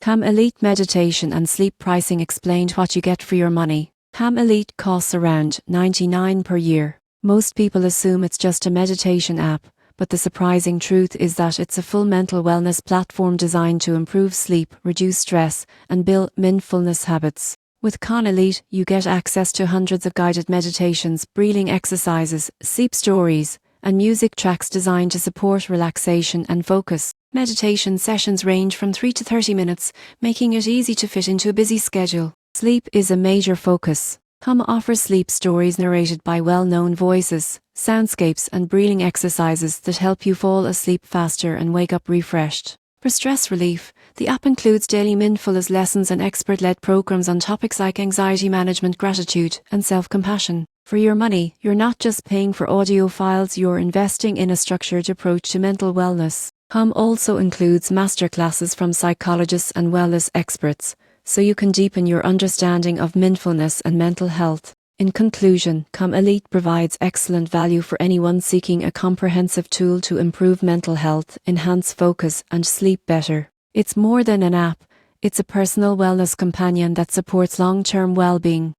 Calm Elite Meditation and Sleep Pricing explained what you get for your money. Calm Elite costs around $99 per year. Most people assume it's just a meditation app, but the surprising truth is that it's a full mental wellness platform designed to improve sleep, reduce stress, and build mindfulness habits. With Calm Elite, you get access to hundreds of guided meditations, breathing exercises, sleep stories, and music tracks designed to support relaxation and focus. Meditation sessions range from 3 to 30 minutes, making it easy to fit into a busy schedule. Sleep is a major focus. Calm offers sleep stories narrated by well-known voices, soundscapes and breathing exercises that help you fall asleep faster and wake up refreshed. For stress relief, the app includes daily mindfulness lessons and expert-led programs on topics like anxiety management, gratitude, and self-compassion. For your money, you're not just paying for audio files, you're investing in a structured approach to mental wellness. Calm also includes masterclasses from psychologists and wellness experts, so you can deepen your understanding of mindfulness and mental health. In conclusion, Calm Elite provides excellent value for anyone seeking a comprehensive tool to improve mental health, enhance focus, and sleep better. It's more than an app, it's a personal wellness companion that supports long-term well-being.